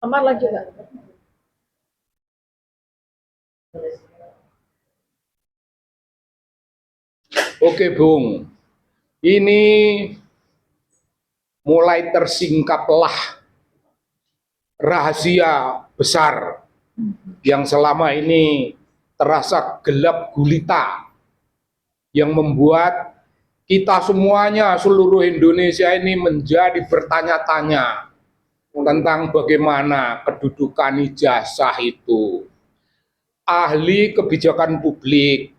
Amar lagi nggak? Oke, Bung. Ini mulai tersingkaplah rahasia besar yang selama ini terasa gelap gulita, yang membuat kita semuanya, seluruh Indonesia ini menjadi bertanya-tanya tentang bagaimana kedudukan ijazah itu. Ahli kebijakan publik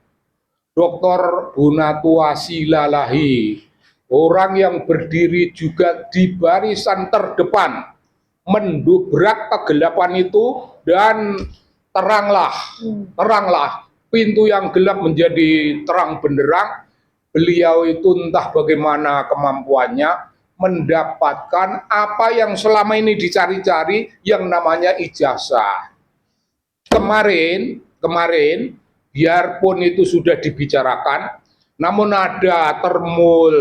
Dr. Bonatua Silalahi, orang yang berdiri juga di barisan terdepan, mendobrak kegelapan itu dan teranglah pintu yang gelap menjadi terang benderang. Beliau itu entah bagaimana kemampuannya mendapatkan apa yang selama ini dicari-cari, yang namanya ijazah. Kemarin biarpun itu sudah dibicarakan, namun ada termul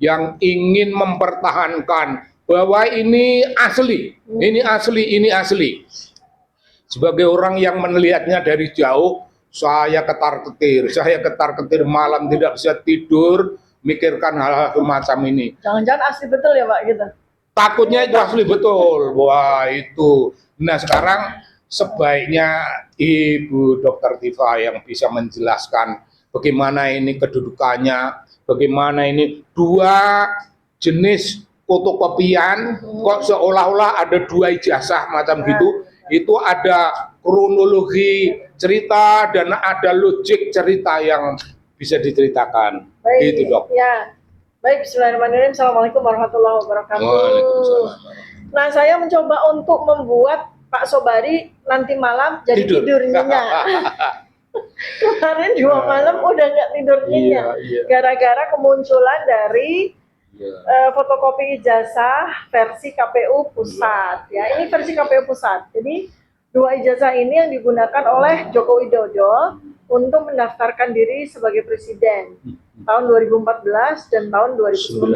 yang ingin mempertahankan bahwa ini asli, ini asli, ini asli. Sebagai orang yang melihatnya dari jauh, saya ketar-ketir malam tidak bisa tidur, mikirkan hal-hal semacam ini. Jangan-jangan asli betul ya Pak gitu? Takutnya itu asli betul. Wah itu. Nah sekarang sebaiknya Ibu Dr. Tifa yang bisa menjelaskan bagaimana ini kedudukannya, bagaimana ini dua jenis fotokopian, kok seolah-olah ada dua ijazah macam gitu. Itu ada kronologi cerita dan ada logik cerita yang bisa diceritakan. Baik, Gitu dok. ya. Baik, bismillahirrahmanirrahim. Assalamualaikum warahmatullahi wabarakatuh. Waalaikumsalam. Nah, saya mencoba untuk membuat Pak Sobari nanti malam jadi tidur nyenyak. Kemarin 2 malam udah nggak tidur nyenyak. Gara-gara kemunculan dari fotokopi ijazah versi KPU Pusat. Ya, ini versi KPU Pusat. Jadi 2 ijazah ini yang digunakan oleh Joko Widodo untuk mendaftarkan diri sebagai presiden tahun 2014 dan tahun 2019.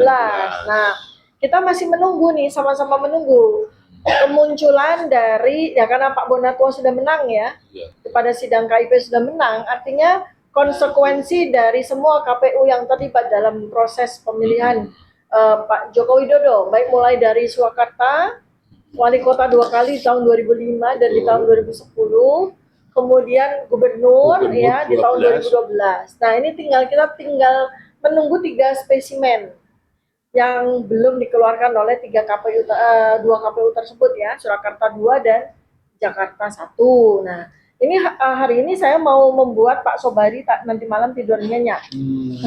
Nah, kita masih menunggu nih, sama-sama menunggu kemunculan dari, ya karena Pak Bonatua sudah menang ya, pada sidang KIP sudah menang, artinya konsekuensi dari semua KPU yang terlibat dalam proses pemilihan Pak Joko Widodo, baik mulai dari Surakarta, wali kota 2 kali di tahun 2005 dan di tahun 2010, kemudian gubernur ya di tahun 2012. Nah ini kita tinggal menunggu 3 spesimen yang belum dikeluarkan oleh 2 KPU tersebut ya, Surakarta 2 dan Jakarta 1. Nah, ini hari ini saya mau membuat Pak Sobari nanti malam tidur nyenyak.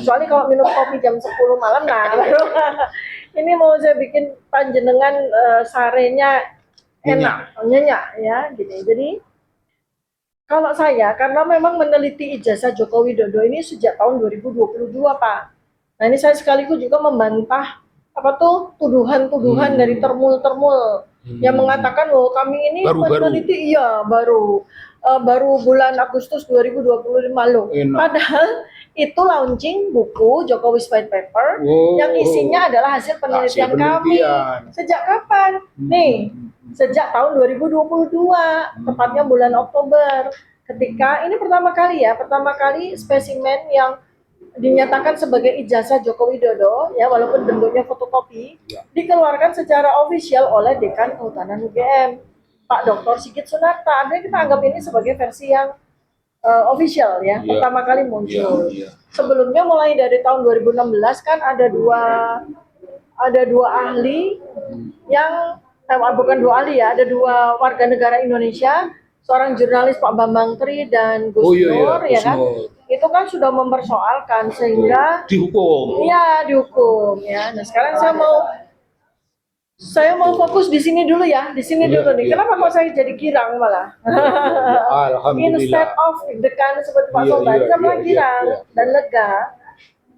Kecuali kalau minum kopi jam 10 malam, nah baru ini mau saya bikin panjenengan sarenya enak, nyenyak ya, gitu. Jadi kalau saya, karena memang meneliti ijazah Joko Widodo ini sejak tahun 2022, Pak. Nah, ini saya sekaligus juga membantah tuduhan-tuduhan dari termul-termul yang mengatakan bahwa kami ini meneliti baru bulan Agustus 2025 loh. Padahal itu launching buku Jokowi's White Paper yang isinya adalah hasil penelitian kami. Sejak kapan? Nih, sejak tahun 2022, tepatnya bulan Oktober. Ketika ini pertama kali spesimen yang dinyatakan sebagai ijazah Joko Widodo ya, walaupun bentuknya fotokopi, dikeluarkan secara ofisial oleh Dekan Kehutanan UGM Pak Dr. Sigit Sunarta. Jadi kita anggap ini sebagai versi yang official ya, pertama kali muncul. Sebelumnya mulai dari tahun 2016 kan ada dua ahli yang bukan 2 ahli ya, ada 2 warga negara Indonesia, seorang jurnalis Pak Bambang Tri dan Gus Nur ya kan. Itu kan sudah mempersoalkan sehingga dihukum. Iya, dihukum ya. Nah, sekarang saya mau fokus di sini dulu ya, di sini dulu nih. Kenapa kok saya jadi girang malah? Alhamdulillah. Instead of deg-degan seperti Pak Sobari, saya malah girang dan lega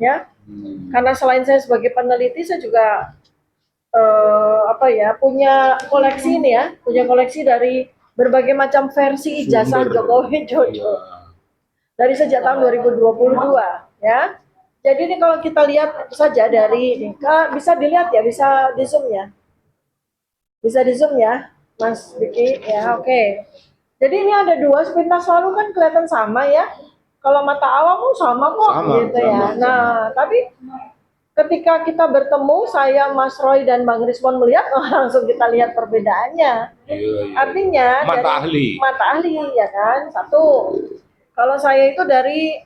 ya. Karena selain saya sebagai peneliti, saya juga punya koleksi ini ya, punya koleksi dari berbagai macam versi ijazah Joko Widodo dari sejak tahun 2022 ya. Jadi ini kalau kita lihat saja dari ini, bisa dilihat ya, bisa di zoom ya, Mas Diki, ya oke. Jadi ini ada dua sepintas lalu kan kelihatan sama ya. Kalau mata awam sama kok gitu ya. Nah, tapi ketika kita bertemu, saya, Mas Roy dan Bang Rismon melihat, langsung kita lihat perbedaannya. Artinya mata ahli ya kan. Satu, kalau saya itu dari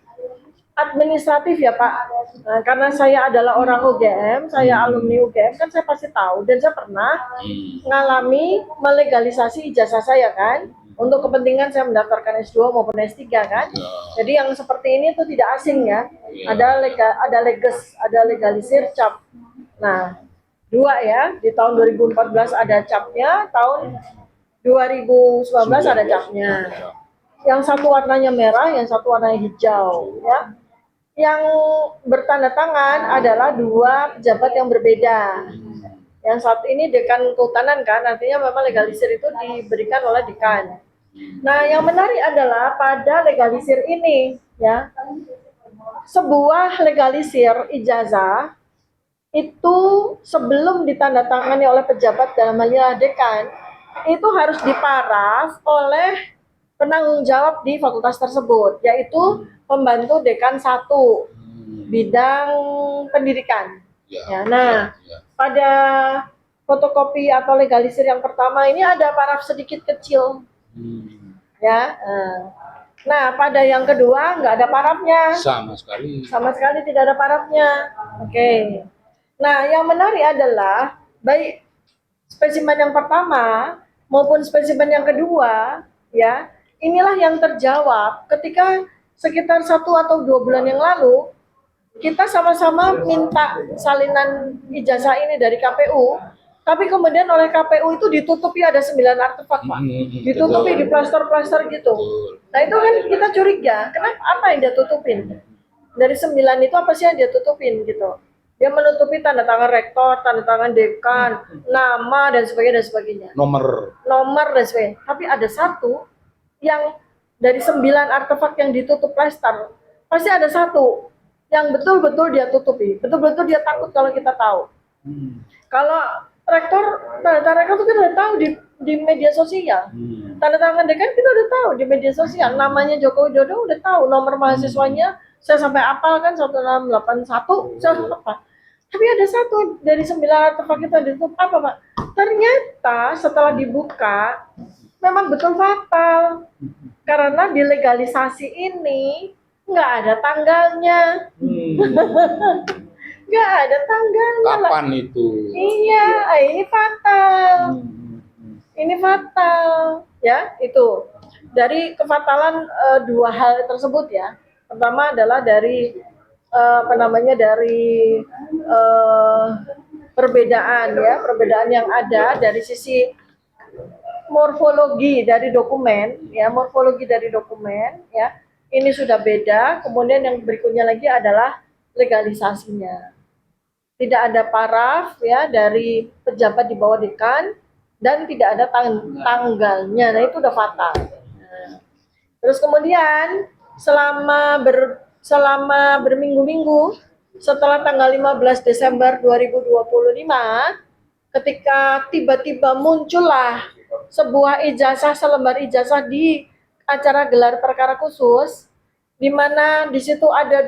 administratif ya Pak. Nah, karena saya adalah orang UGM, saya alumni UGM kan saya pasti tahu dan saya pernah mengalami melegalisasi ijazah saya kan. Untuk kepentingan saya mendaftarkan S2 maupun S3 kan. Jadi yang seperti ini tuh tidak asing ya. Ada legalisir cap. Nah, dua ya, di tahun 2014 ada capnya, tahun 2019 ada capnya. Yang satu warnanya merah, yang satu warnanya hijau ya. Yang bertanda tangan adalah dua pejabat yang berbeda. Yang satu ini dekan kehutanan kan, artinya memang legalisir itu diberikan oleh dekan. Nah, yang menarik adalah pada legalisir ini, ya, sebuah legalisir ijazah itu sebelum ditandatangani oleh pejabat dalam halnya dekan, itu harus diparaf oleh penanggung jawab di fakultas tersebut, yaitu pembantu dekan 1 bidang pendidikan. Ya, nah, pada fotokopi atau legalisir yang pertama ini ada paraf sedikit kecil. Ya, nah pada yang kedua nggak ada parafnya. Sama sekali tidak ada parafnya. Oke. Nah, yang menarik adalah baik spesimen yang pertama maupun spesimen yang kedua, ya, inilah yang terjawab ketika sekitar 1 atau 2 bulan yang lalu kita sama-sama minta salinan ijazah ini dari KPU. Tapi kemudian oleh KPU itu ditutupi ada 9 artefak, Pak. Ditutupi di plaster-plaster gitu. Nah, itu kan kita curiga, kenapa apa yang dia tutupin? Dari 9 itu apa sih yang dia tutupin gitu? Dia menutupi tanda tangan rektor, tanda tangan dekan, nama dan sebagainya. Nomor dan sebagainya. Tapi ada satu yang dari 9 artefak yang ditutup plaster, pasti ada satu yang betul-betul dia tutupi. Betul-betul dia takut kalau kita tahu. Kalau rektor, tanda rektor itu kita udah tahu di media sosial. Tanda tangan dekan kita udah tahu di media sosial. Namanya Joko Widodo udah tahu. Nomor mahasiswanya saya sampai apal kan 1681. Saya apa? Tapi ada satu dari 9 artefak kita ditutup apa Pak? Ternyata setelah dibuka memang betul fatal. Karena di legalisasi ini nggak ada tanggalnya. Nggak ada tanggalnya. Kapan itu? Iya, ini fatal. Ini fatal, ya itu. Dari kefatalan dua hal tersebut ya. Pertama adalah dari dari perbedaan ya, perbedaan yang ada dari sisi morfologi dari dokumen, ya, ya. Ini sudah beda. Kemudian yang berikutnya lagi adalah legalisasinya. Tidak ada paraf ya dari pejabat di bawah dekan dan tidak ada tanggalnya. Nah, itu udah fatal. Nah, terus kemudian selama berminggu-minggu setelah tanggal 15 Desember 2025 ketika tiba-tiba muncullah sebuah ijazah, selembar ijazah di acara gelar perkara khusus, di mana di situ ada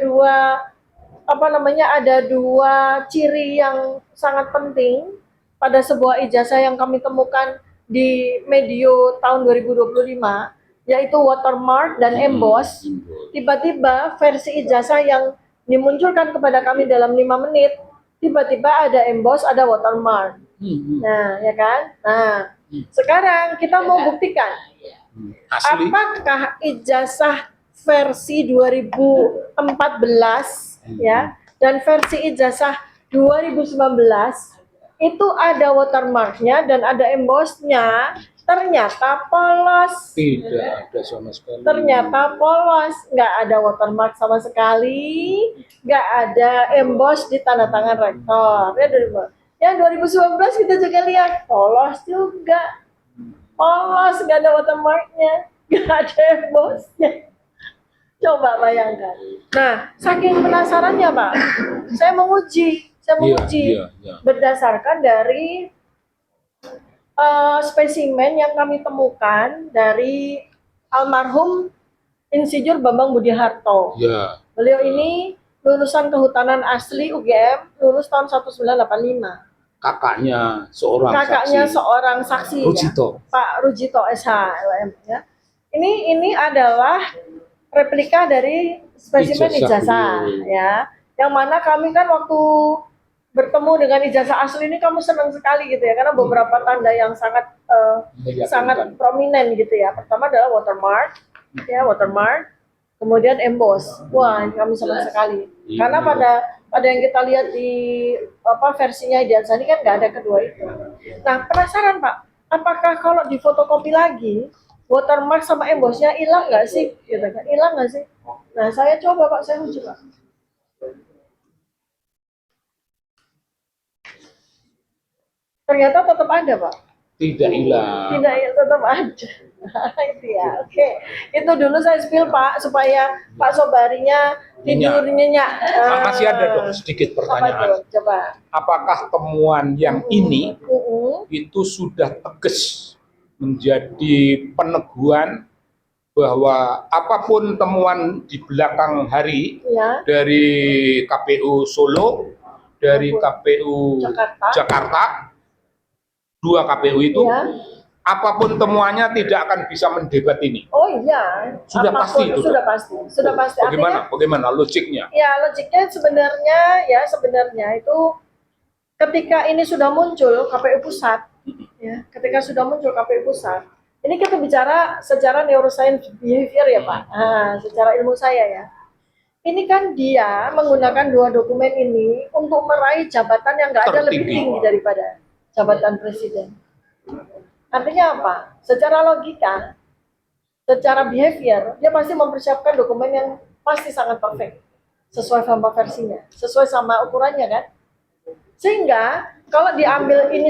ada dua ciri yang sangat penting pada sebuah ijazah yang kami temukan di medio tahun 2025, yaitu watermark dan emboss. Tiba-tiba versi ijazah yang dimunculkan kepada kami dalam 5 menit, tiba-tiba ada emboss, ada watermark. Nah, ya kan? Nah, sekarang kita mau buktikan apakah ijazah versi 2014 ya dan versi ijazah 2019 itu ada watermarknya dan ada embossnya. Ternyata polos. Tidak ada sama sekali. Ternyata polos, nggak ada watermark sama sekali, nggak ada emboss di tanda tangan rektor. Yang 2019 kita juga lihat polos juga, polos, nggak ada watermarknya, nggak ada embossnya. Coba bayangkan. Nah, saking penasarannya Pak, saya menguji berdasarkan dari spesimen yang kami temukan dari almarhum Insinyur Bambang Budi Harto. Ya. Beliau ini lulusan kehutanan asli UGM, lulus tahun 1985. Kakaknya seorang saksi Rujito. ya, Pak Rujito SH LM ya. Ini adalah replika dari spesimen ijazah ya. Yang mana kami kan waktu bertemu dengan ijazah asli ini kamu senang sekali gitu ya, karena beberapa tanda yang sangat sangat prominen gitu ya. Pertama adalah watermark ya, watermark. Kemudian emboss, wah kami senang sekali. Karena pada yang kita lihat di versinya ijazah ini kan nggak ada kedua itu. Nah penasaran Pak, apakah kalau di fotokopi lagi watermark sama embossnya hilang nggak sih? Gitu kan, hilang nggak sih? Nah saya coba Pak, saya uji Pak. Ternyata tetap ada Pak. Tidak hilang. Tidak, tetap ada. Itu ya, oke. Itu dulu saya spill Pak, supaya Pak Sobarinya tidur nyenyak. Masih ada dong sedikit pertanyaan. Coba. Apakah temuan yang ini itu sudah tegas menjadi peneguhan bahwa apapun temuan di belakang hari dari KPU Solo, dari KPU Jakarta, 2 KPU itu, apapun temuannya tidak akan bisa mendebat ini. Oh iya, sudah pasti itu. Sudah pasti. Bagaimana logiknya? Ya logiknya sebenarnya itu ketika ini sudah muncul KPU pusat, ya, ketika sudah muncul KPU pusat, ini kita bicara secara neuroscience behavior ya Pak, secara ilmu saya ya. Ini kan dia menggunakan 2 dokumen ini untuk meraih jabatan yang nggak ada lebih tinggi daripada jabatan presiden. Artinya apa? Secara logika, secara behavior, dia pasti mempersiapkan dokumen yang pasti sangat perfect, sesuai sama versinya, sesuai sama ukurannya kan. Sehingga kalau diambil ini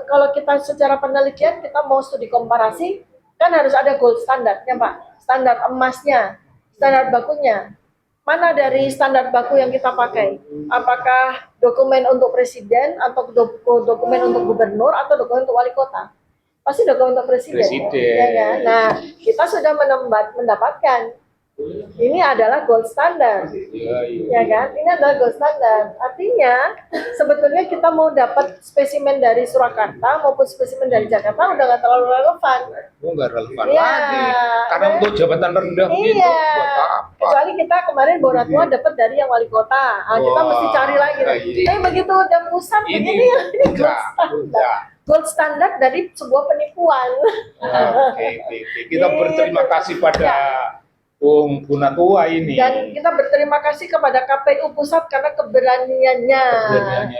kalau kita secara penelitian kita mau studi komparasi, kan harus ada gold standar ya Pak, standar emasnya, standar bakunya. Mana dari standar baku yang kita pakai? Apakah dokumen untuk presiden atau dokumen untuk gubernur atau dokumen untuk wali kota? Pasti dokumen untuk presiden. Ya kan? Nah, kita sudah mendapatkan ini adalah gold standard. Ya kan? Ini adalah gold standard. Artinya sebetulnya kita mau dapat spesimen dari Surakarta maupun spesimen dari Jakarta udah nggak terlalu relevan. Nggak relevan lagi. Karena untuk jabatan rendah gitu, buat apa? Kecuali kita kemarin Boratwa dapat dari yang wali kota. Kita mesti cari lagi. Tapi begitu udah pusat begini gold standard dari sebuah penipuan. Oke. Kita berterima kasih pada Bung Punatua ini. Dan kita berterima kasih kepada KPU pusat karena keberaniannya.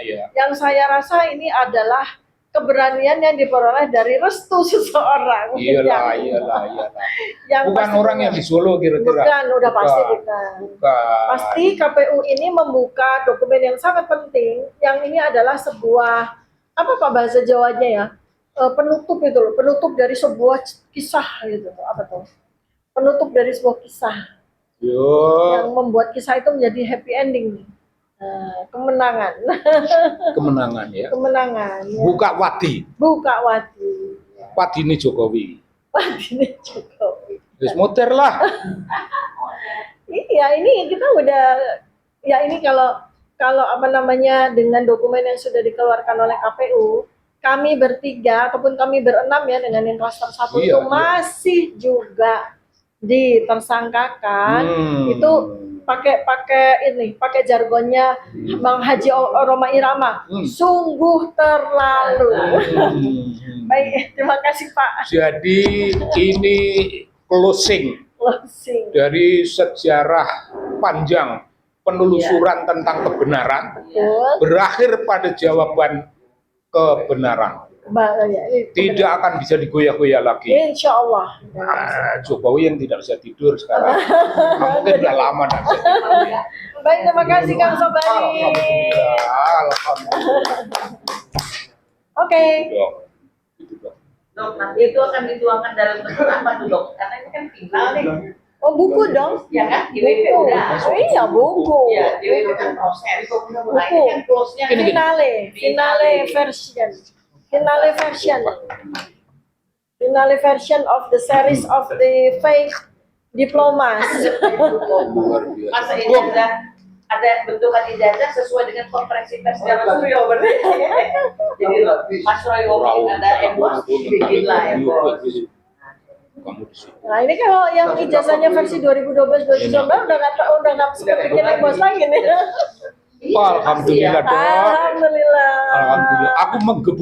Ya. Yang saya rasa ini adalah keberanian yang diperoleh dari restu seseorang. Iyalah. Bukan orang yang di Solo kira-kira. Bukan, udah pasti bukan. Pasti KPU ini membuka dokumen yang sangat penting. Yang ini adalah sebuah apa Pak bahasa Jawanya ya? Penutup itu loh, penutup dari sebuah kisah gitu. Apa tuh? Penutup dari sebuah kisah yang membuat kisah itu menjadi happy ending, kemenangan. Kemenangan ya. Kemenangan. Ya. Buka wadi. Wadine Jokowi. Terus muter lah. Iya ini kita udah ya ini kalau apa namanya dengan dokumen yang sudah dikeluarkan oleh KPU. Kami bertiga ataupun kami berenam ya dengan yang klaster 1 itu masih juga ditersangkakan itu pakai jargonnya Bang Haji Roma Irama, sungguh terlalu. Baik, terima kasih Pak. Jadi ini closing dari sejarah panjang penelusuran tentang kebenaran. Berakhir pada jawaban kebenaran. Tidak akan bisa digoyah-goyah lagi. Insya Allah. Jokowi yang tidak bisa tidur sekarang. Mungkin udah lama dan Baik, terima kasih Kang Sobari. Oke. Dok, nanti itu akan dituangkan dalam bentuk apa tuh dok? Karena ini kan final nih. Oh buku dong? Ya kan, di WP udah. Iya buku. Ya, di WP kan proses. Buku. Nah, ini kan close-nya. Finale version. finale version of the series of the fake diplomas. Luar biasa. Masa ijazah ada bentukan ijazah sesuai dengan konferensi pers secara Suryo berarti. Jadi Mas Roy ngomong ada endorse bikin lah endorse. Kamu di sini. Nah ini kalau yang ijazahnya versi 2012-2019 udah nggak seperti bikin endorse lagi nih. Alhamdulillah dong. Alhamdulillah. Alhamdulillah. Aku menggebu